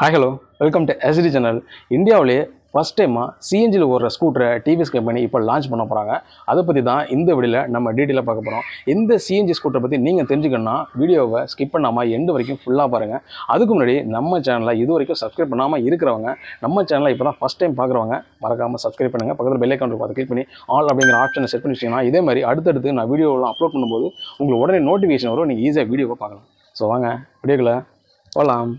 Hi hello welcome to ST channel. இந்தியாவிலேயே first டைமாக சிஎன்ஜியில் ஓடுற ஸ்கூட்டரை டிவிஎஸ் கம்பெனி இப்போ லான்ச் பண்ண போகிறாங்க. அதை பற்றி தான் இந்த வீடியோவில் நம்ம டீட்டெயிலாக பார்க்க போகிறோம். இந்த சிஎன்ஜி ஸ்கூட்டரை பற்றி நீங்கள் தெரிஞ்சுக்கணுன்னா வீடியோவை ஸ்கிப் பண்ணாமல் எண்டு வரைக்கும் ஃபுல்லாக பாருங்கள். அதுக்கு முன்னாடி நம்ம சேனலை இது வரைக்கும் சப்ஸ்கிரைப் பண்ணாமல் இருக்கிறவங்க, நம்ம சேனலை இப்போ தான் ஃபஸ்ட் டைம் பார்க்குறவங்க மறக்காமல் சப்ஸ்கிரைப் பண்ணுங்கள். பக்கத்தில் பெல் ஐக்கான் பார்த்து கிளிக் பண்ணி ஆல் அப்படிங்கிற ஆப்ஷனை செட் பண்ணி வச்சிங்கன்னா இதே மாதிரி அடுத்தடுத்து நான் வீடியோலாம் அப்லோட் பண்ணும்போது உங்களுக்கு உடனே நோட்டிஃபிகேஷன் வரும், நீங்கள் ஈஸியாக வீடியோவை பார்க்கலாம். ஸோ வாங்க வீடியோக்குள்ளே போகலாம்.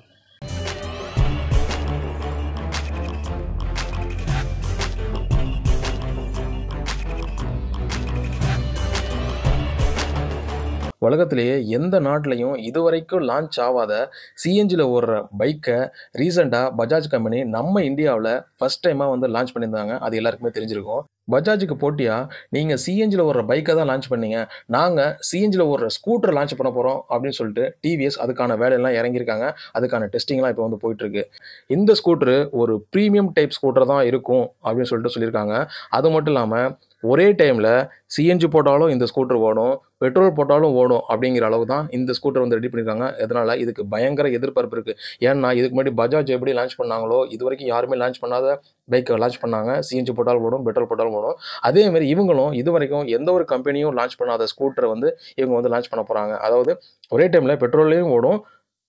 உலகத்திலேயே எந்த நாட்டிலையும் இதுவரைக்கும் லான்ச் ஆகாத சிஎன்ஜியில் ஓடுற பைக்கை ரீசெண்டாக பஜாஜ் கம்பெனி நம்ம இந்தியாவில் ஃபஸ்ட் டைமாக வந்து லான்ச் பண்ணியிருந்தாங்க. அது எல்லாருக்குமே தெரிஞ்சிருக்கும். பஜாஜுக்கு போட்டியாக நீங்கள் சிஎன்ஜியில் ஓடுற பைக்கை தான் லான்ச் பண்ணீங்க, நாங்கள் சிஎன்ஜியில் ஓடுற ஸ்கூட்டரை லான்ச் பண்ண போகிறோம் அப்படின்னு சொல்லிட்டு டிவிஎஸ் அதுக்கான வேலையெல்லாம் இறங்கியிருக்காங்க. அதுக்கான டெஸ்டிங்லாம் இப்போ வந்து போயிட்டுருக்கு. இந்த ஸ்கூட்ரு ஒரு ப்ரீமியம் டைப் ஸ்கூட்டர் தான் இருக்கும் அப்படின்னு சொல்லிட்டு சொல்லியிருக்காங்க. அது மட்டும் இல்லாமல் ஒரே டைமில் சிஎன்ஜி போட்டாலும் இந்த ஸ்கூட்டர் ஓடும், பெட்ரோல் போட்டாலும் ஓடும் அப்படிங்கிற அளவு தான் இந்த ஸ்கூட்டர் வந்து ரெடி பண்ணியிருக்காங்க. அதனால் இதுக்கு பயங்கர எதிர்பார்ப்பு இருக்குது. ஏன்னா இதுக்கு முன்னாடி பஜாஜ் எப்படி லான்ச் பண்ணாங்களோ, இது வரைக்கும் யாருமே லான்ச் பண்ணாத பைக்கை லான்ச் பண்ணாங்க. சிஎன்ஜி போட்டாலும் ஓடும், பெட்ரோல் போட்டாலும் ஓடும். அதேமாதிரி இவங்களும் இது வரைக்கும் எந்த ஒரு கம்பெனியும் லான்ச் பண்ணாத ஸ்கூட்டரை வந்து இவங்க வந்து லான்ச் பண்ண போகிறாங்க. அதாவது ஒரே டைமில் பெட்ரோல்லையும் ஓடும்,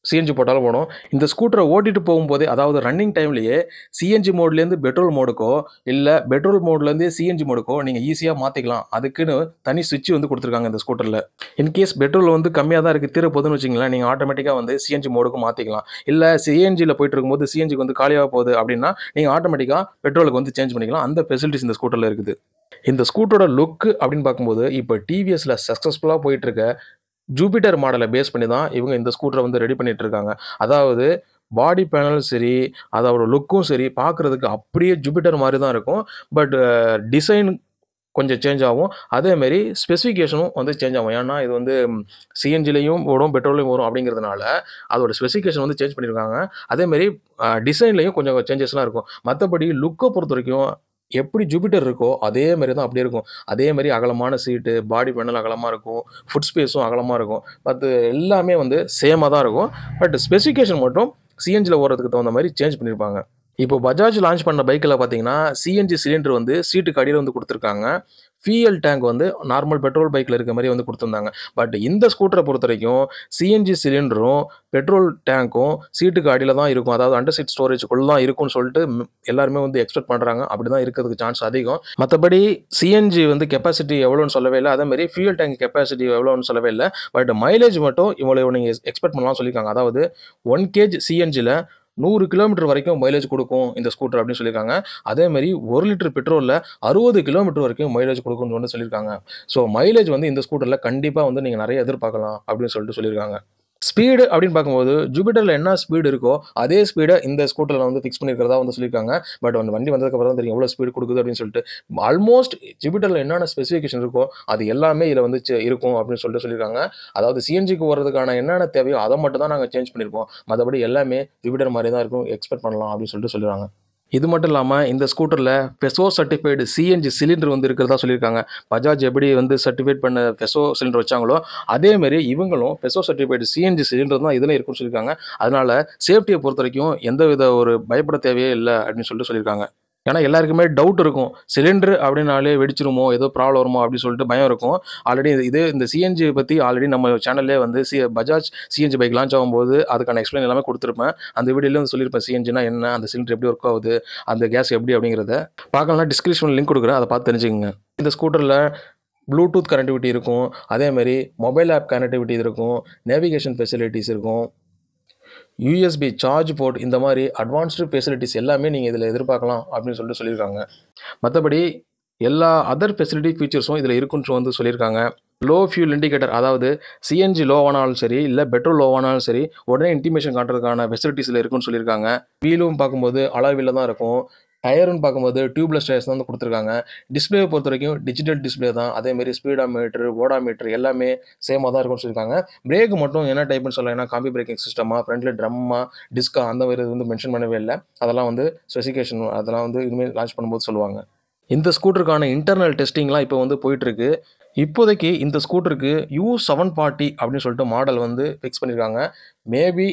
சிஎன்ஜி போட்டாலும் போடும். இந்த ஸ்கூட்டரை ஓட்டிட்டு போகும்போதே, அதாவது ரன்னிங் டைம்லேயே சிஎன்ஜி மோட்லேருந்து பெட்ரோல் மோடுக்கோ இல்லை பெட்ரோல் மோட்லேருந்து சிஎன்ஜி மோடுக்கோ நீங்கள் ஈஸியாக மாற்றிக்கலாம். அதுக்குன்னு தனி சுவிட்ச் வந்து கொடுத்துருக்காங்க இந்த ஸ்கூட்டரில். இன்கேஸ் பெட்ரோல் வந்து கம்மியாக தான் இருக்குது, தீர போதுன்னு வச்சிங்களேன், நீங்கள் ஆட்டோமேட்டிக்காக வந்து சிஎன்ஜி மோடுக்கு மாற்றிக்கலாம். இல்லை சிஎன்ஜியில் போயிட்டு இருக்கும்போது சிஎன்ஜிக்கு வந்து காலியாக போகுது அப்படின்னா நீங்கள் ஆட்டோமேட்டிக்காக பெட்ரோலுக்கு வந்து சேஞ்ச் பண்ணிக்கலாம். அந்த ஃபெசிலிட்டிஸ் இந்த ஸ்கூட்டரில் இருக்குது. இந்த ஸ்கூட்டரோட லுக்கு அப்படின்னு பார்க்கும்போது இப்போ டிவிஎஸில் சக்ஸஸ்ஃபுல்லாக போயிட்டுருக்க ஜூபிட்டர் மாடலை பேஸ் பண்ணி தான் இவங்க இந்த ஸ்கூட்டரை வந்து ரெடி பண்ணிட்டு இருக்காங்க. அதாவது பாடி பேனலும் சரி, அதோட லுக்கும் சரி, பார்க்குறதுக்கு அப்படியே ஜூபிட்டர் மாதிரி தான் இருக்கும். பட் டிசைன் கொஞ்சம் சேஞ்ச் ஆகும். அதேமாரி ஸ்பெசிஃபிகேஷனும் வந்து சேஞ்ச் ஆகும். ஏன்னா இது வந்து சிஎன்ஜிலையும் ஓடும், பெட்ரோலையும் வரும் அப்படிங்கிறதுனால அதோட ஸ்பெசிஃபிகேஷன் வந்து சேஞ்ச் பண்ணியிருக்காங்க. அதேமாரி டிசைன்லையும் கொஞ்சம் சேஞ்சஸ்லாம் இருக்கும். மற்றபடி லுக்கை பொறுத்த வரைக்கும் எப்படி ஜூபிட்டர் இருக்கோ அதே மாதிரி தான் அப்படியே இருக்கும். அதே மாதிரி அகலமான சீட்டு, பாடி பேனல் அகலமாக இருக்கும், ஃபுட் ஸ்பேஸும் அகலமாக இருக்கும். பட் எல்லாமே வந்து சேமாக தான் இருக்கும். பட் ஸ்பெசிஃபிகேஷன் மட்டும் சிஎன்ஜியில் ஓடுறதுக்கு தகுந்த மாதிரி சேஞ்ச் பண்ணியிருப்பாங்க. இப்போ பஜாஜ் லான்ச் பண்ண பைக்கில் பார்த்தீங்கன்னா சிஎன்ஜி சிலிண்டர் வந்து சீட்டுக்கு அடியில் வந்து கொடுத்துருக்காங்க. ஃபியூயல் டேங்க் வந்து நார்மல் பெட்ரோல் பைக்கில் இருக்க மாதிரி வந்து கொடுத்துருந்தாங்க. பட் இந்த ஸ்கூட்டரை பொறுத்த வரைக்கும் சிஎன்ஜி சிலிண்டரும் பெட்ரோல் டேங்க்கும் சீட்டுக்கு அடியில் தான் இருக்கும். அதாவது அண்டர் சீட் ஸ்டோரேஜுக்குள்ள தான் இருக்கும்னு சொல்லிட்டு எல்லாருமே வந்து எக்ஸ்பெக்ட் பண்ணுறாங்க. அப்படி தான் இருக்கிறதுக்கு சான்ஸ் அதிகம். மற்றபடி சிஎன்ஜி வந்து கெப்பாசிட்டி எவ்வளோன்னு சொல்லவே இல்லை, அதேமாதிரி ஃபியூயல் டேங்க் கெப்பாசிட்டி எவ்வளோன்னு சொல்லவே இல்லை. பட் மைலேஜ் மட்டும் இவ்வளோ நீங்கள் எக்ஸ்பெக்ட் பண்ணலாம் சொல்லியிருக்காங்க. அதாவது 1 kg சிஎன்ஜியில் 100 கிலோமீட்டர் வரைக்கும் மைலேஜ் கொடுக்கும் இந்த ஸ்கூட்டர் அப்படின்னு சொல்லியிருக்காங்க. அதேமாதிரி 1 லிட்டர் பெட்ரோலில் 60 கிலோமீட்டர் வரைக்கும் மைலேஜ் கொடுக்கும்னு வந்து சொல்லியிருக்காங்க. ஸோ மைலேஜ் வந்து இந்த ஸ்கூட்டரில் கண்டிப்பாக வந்து நீங்கள் நிறைய எதிர்பார்க்கலாம் அப்படின்னு சொல்லிட்டு சொல்லியிருக்காங்க. ஸ்பீடு அப்படின்னு பார்க்கும்போது ஜூபிட்டரில் என்ன ஸ்பீடு இருக்கோ அதே ஸ்பீடை இந்த ஸ்கூட்டரில் வந்து ஃபிக்ஸ் பண்ணியிருக்கிறதா வந்து சொல்லியிருக்காங்க. பட் வந்து வண்டி வந்ததுக்கப்புறம் தான் தெரியும் எவ்வளோ ஸ்பீடு கொடுக்குது அப்படின்னு சொல்லிட்டு. ஆல்மோஸ்ட் ஜூபிட்டரில் என்னென்ன ஸ்பெசிஃபிகேஷன் இருக்கோ அது எல்லாமே இதில் வந்து இருக்கும் அப்படின்னு சொல்லிட்டு சொல்லியிருக்காங்க. அதாவது சிஎன்ஜிக்கு வர்றதுக்கான என்னென்ன தேவையோ அதை மட்டும் தான் நாங்கள் சேஞ்ச் பண்ணியிருக்கோம், மற்றபடி எல்லாமே ஜூபிட்டர் மாதிரி தான் இருக்கும், எக்ஸ்பெக்ட் பண்ணலாம் அப்படின்னு சொல்லிட்டு சொல்லிடுறாங்க. இது மட்டும் இல்லாமல் இந்த ஸ்கூட்டரில் பெசோ சர்டிஃபைடு சிஎன்ஜி சிலிண்டர் வந்து இருக்கிறதா சொல்லியிருக்காங்க. பஜாஜ் எப்படி வந்து சர்டிஃபைட் பண்ண பெசோ சிலிண்டர் வச்சாங்களோ அதேமாரி இவங்களும் பெசோ சர்டிஃபைடு சிஎன்ஜி சிலிண்டர் தான் இதில் இருக்குன்னு சொல்லியிருக்காங்க. அதனால் சேஃப்டியை பொறுத்த வரைக்கும் எந்தவித ஒரு பயப்பட தேவையே இல்லை அப்படின்னு சொல்லிட்டு சொல்லியிருக்காங்க. ஏன்னா எல்லாருக்குமே டவுட் இருக்கும், சிலிண்டர் அப்படின்னாலே வெடிச்சிருமோ, ஏதோ ப்ராப்ளம் வருமோ அப்படின்னு சொல்லிட்டு பயம் இருக்கும். ஆல்ரெடி இந்த சிஎன்ஜி பற்றி ஆல்ரெடி நம்ம சேனல்லே வந்து பஜாஜ் சிஎன்ஜி பைக் லான்ச் ஆகும்போது அதுக்கான எக்ஸ்பிளைன் எல்லாமே கொடுத்துருப்பேன். அந்த வீடியோவில் வந்து சொல்லியிருப்பேன் சிஎன்ஜினா என்ன, அந்த சிலிண்டர் எப்படி ஒர்க் ஆகுது, அந்த கேஸ் எப்படி அப்படிங்கிறத பார்க்கலாம். டிஸ்கிரிப்ஷன் லிங்க் கொடுக்குறேன், அதை பார்த்து தெரிஞ்சுக்கங்க. இந்த ஸ்கூட்டரில் ப்ளூடூத் கனெக்டிவிட்டி இருக்கும், அதேமாதிரி மொபைல் ஆப் கனெக்டிவிட்டி இருக்கும், நேவிகேஷன் ஃபெசிலிட்டிஸ் இருக்கும், யூஎஸ்பி சார்ஜ் போர்ட், இந்த மாதிரி அட்வான்ஸ்டு ஃபெசிலிட்டிஸ் எல்லாமே நீங்கள் இதில் எதிர்பார்க்கலாம் அப்படின்னு சொல்லிட்டு சொல்லியிருக்காங்க. மற்றபடி எல்லா அதர் ஃபெசிலிட்டி ஃபீச்சர்ஸும் இதில் இருக்குன்னு வந்து சொல்லியிருக்காங்க. லோ ஃபியூல் இண்டிகேட்டர், அதாவது சிஎன்ஜி லோவானாலும் சரி இல்லை பெட்ரோல் லோவானாலும் சரி உடனே இன்டிமேஷன் காட்டுறதுக்கான ஃபெசிலிட்டிஸில் இருக்குன்னு சொல்லியிருக்காங்க. வீலும் பார்க்கும்போது அலாவில தான் இருக்கும். டயருன்னு பார்க்கும்போது டியூப்லெஸ் டயர்ஸ் தான் வந்து கொடுத்துருக்காங்க. டிஸ்பிளேவை பொறுத்த வரைக்கும் டிஜிட்டல் டிஸ்பிளே தான். அதேமாரி ஸ்பீடாமீட்டர், ஓடாமீட்டர் எல்லாமே சேமாக தான் இருக்கும்னு சொல்லியிருக்காங்க. பிரேக் மட்டும் என்ன டைப்னு சொல்லலாம், காம்பி பிரேக்கிங் சிஸ்டமா, ஃப்ரண்ட்டில் ட்ரம்மா, டிஸ்கா, அந்த மாதிரி வந்து மென்ஷன் பண்ணவே இல்லை. அதெல்லாம் வந்து ஸ்பெசிஃபிகேஷன் அதெல்லாம் வந்து இனிமேல் லான்ச் பண்ணும்போது சொல்லுவாங்க. இந்த ஸ்கூட்டருக்கான இன்டர்னல் டெஸ்டிங்லாம் இப்போ வந்து போயிட்டுருக்கு. இப்போதைக்கு இந்த ஸ்கூட்டருக்கு U740 அப்படின்னு சொல்லிட்டு மாடல் வந்து ஃபிக்ஸ் பண்ணியிருக்காங்க. மேபி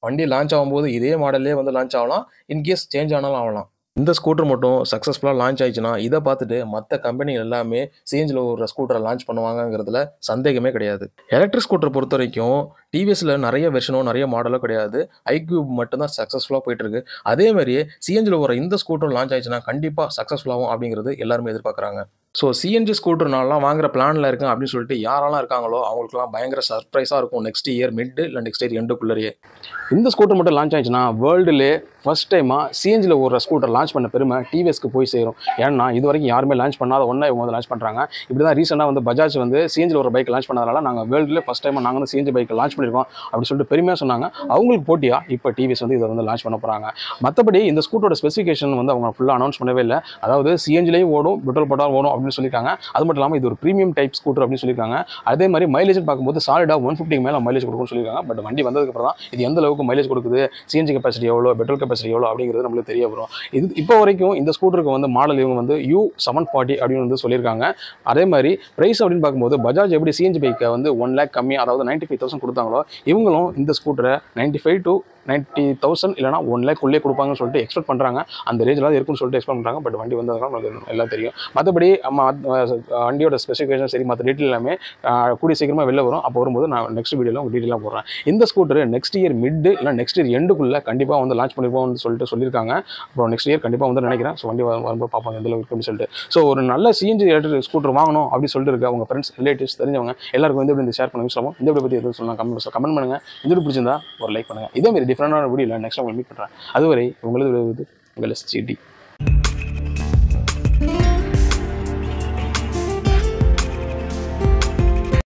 வண்டி லான்ச் ஆகும்போது இதே மாடல்லே வந்து லான்ச் ஆகலாம். இன்கேஸ் சேஞ்ச் ஆனாலும் ஆகலாம். இந்த ஸ்கூட்டர் மட்டும் சக்ஸஸ்ஃபுல்லா லான்ச் ஆயிடுச்சுன்னா, இத பார்த்துட்டு மத்த கம்பெனிகள் எல்லாமே சிஎன்ஜில ஓடுற ஸ்கூட்டர லான்ச் பண்ணுவாங்கங்கிறதுல சந்தேகமே கிடையாது. எலக்ட்ரிக் ஸ்கூட்டர் பொறுத்தவரைக்கும் டிவிஎஸ்ல நெறைய வெர்ஷனோ, நெறைய மாடலோ கிடையாது. iQube மட்டும் தான் சக்ஸஸ்ஃபுல்லா போயிட்டு இருக்கு. அதே மாரியே சிஎன்ஜில ஓடுற இந்த ஸ்கூட்டரும் லான்ச் ஆயிடுச்சுன்னா, கண்டிப்பா சக்ஸஸ்ஃபுல் ஆகும் அப்படிங்கிறது எல்லாருமே எதிர்பார்க்குறாங்க. ஸோ சிஎன்ஜி ஸ்கூட்டர் நான்லாம் வாங்குற பிளான்ல இருக்கேன் அப்படின்னு சொல்லிட்டு யாரெல்லாம் இருக்காங்களோ, அவங்களுக்கெல்லாம் பயங்கர சர்ப்ரைஸா இருக்கும் நெக்ஸ்ட் இயர் மிட் இல்ல நெக்ஸ்ட் இயர் எண்டுக்குள்ளயே. இந்த ஸ்கூட்டர் மட்டும் லான்ச் ஆயிடுச்சுன்னா, வேர்ல்டுலே ஃபர்ஸ்ட் டைமா சிஎன்ஜில ஓடுற ஸ்கூட்டர் லான்ச் பண்ண பெருமை டிவிஎஸ்க்கு போய் சேரும். ஏன்னா இது வரைக்கும் யாருமே லான்ச் பண்ணாத ஒண்ணா இவங்க வந்து லான்ச் பண்றாங்க. இப்படி தான் ரீசெண்டா வந்து பஜாஜ் வந்து சிஎன்ஜில ஒரு பைக் லான்ச் பண்ணதால நாங்க வேர்ல்டுல ஃபர்ஸ்ட் டைமா நாங்க வந்து சிஎன்ஜி பைக் லான்ச் பண்ணிருக்கோம் அப்படி சொல்லிட்டு பெருமையா சொன்னாங்க. அவங்களுக்கு போட்டியா இப்போ டிவிஎஸ் வந்து இதை வந்து லான்ச் பண்ண போறாங்க. மற்றபடி இந்த ஸ்கூட்டரோட ஸ்பெசிஃபிகேஷன் வந்து அவங்க ஃபுல்லா அனௌன்ஸ் பண்ணவே இல்லை. அதாவது சிஎன்ஜிலையும் ஓடும், பெட்ரோல் போட்டாலும் ஓடும் அப்படின்னு சொல்லியிருக்காங்க. அது மட்டும் இல்லாமல் இது ஒரு பிரீமியம் டைப் ஸ்கூட்டர் அப்படின்னு சொல்லியிருக்காங்க. அதே மாதிரி மைலேஜ் பார்க்கும்போது சாலிடா 150 மேல மைலேஜ் கொடுக்கும்னு சொல்லியிருக்காங்க. பட் வண்டி வந்ததுக்கு அப்புறம் தான் இது எந்த அளவுக்கு மைலேஜ் கொடுக்குது, சிஎன்ஜி கெப்பாசிட்டி எவ்வளோ, பெட்ரோல் கெப்பாசிட்டி எவ்வளோ அப்படிங்கிறது நம்மளுக்கு தெரிய வரும். இது இப்போ வரைக்கும் இந்த ஸ்கூட்டருக்கு வந்து மாடல் இவங்க வந்து U740 அப்படின்னு வந்து சொல்லியிருக்காங்க. அதே மாதிரி பிரைஸ் அப்படின்னு பார்க்கும்போது பஜாஜ் எப்படி சிஎன்ஜி பைக்கை வந்து 1 லேக் கம்மி, அதாவது 95,000 கொடுத்தாங்களோ, இவங்களும் இந்த ஸ்கூட்டரை 95 to 90,000 இல்லைனா 1 லேக் உள்ளே கொடுப்பாங்கன்னு சொல்லிட்டு எக்ஸ்பெக்ட் பண்ணுறாங்க. அந்த ரேஞ்சில் இருக்குன்னு சொல்லிட்டு எக்ஸ்பெக்ட் பண்ணுறாங்க. பட் வண்டி வந்ததுனால நமக்கு எல்லாம் தெரியும். மற்றபடி வண்டியோட ஸ்பெசிஃபிகேஷன் சரி, மற்ற டீட்டெயில் எல்லாமே கூடிய சீக்கிரமாக வெளில வரும். அப்போ வரும்போது நான் நெக்ஸ்ட் வீடியோவில் உங்களுக்கு டீட்டெயிலாக போடுறேன். இந்த ஸ்கூட்டர் நெக்ஸ்ட் இயர் மிட் இல்லை நெக்ஸ்ட் இயர் எண்டுக்குள்ளே கண்டிப்பாக வந்து லான்ச் பண்ணிப்போம்னு சொல்லியிருக்காங்க. அப்புறம் நெக்ஸ்ட் இயர் கண்டிப்பாக வந்து நினைக்கிறேன். ஸோ வண்டி வரும்போது பார்ப்பாங்க எந்த அளவுக்கு அப்படின்னு சொல்லிட்டு. ஸோ ஒரு நல்ல சிஎன்ஜி எலக்ட்ரிக் ஸ்கூட்டர் வாங்கணும் அப்படின்னு சொல்லிட்டு இருக்க அவங்க ஃப்ரெண்ட்ஸ், ரிலேட்டிவ்ஸ், தெரிஞ்சவங்க எல்லாருக்கும் வந்து இந்த ஷேர் பண்ணுங்க. சொல்லுவோம் இந்த வீடியோ பற்றி எதுவும் சொல்லலாம் கமெண்ட் பண்ணுங்க. இந்த வீடியோ பிடிச்சிருந்தா ஒரு லைக் பண்ணுங்க. இதே மாதிரி டிஃப்ரெண்டான வீடியோவில் நெக்ஸ்ட் உங்களுக்கு மீட் பண்ணுறேன். அதுவரை உங்களது உங்கள் SGD.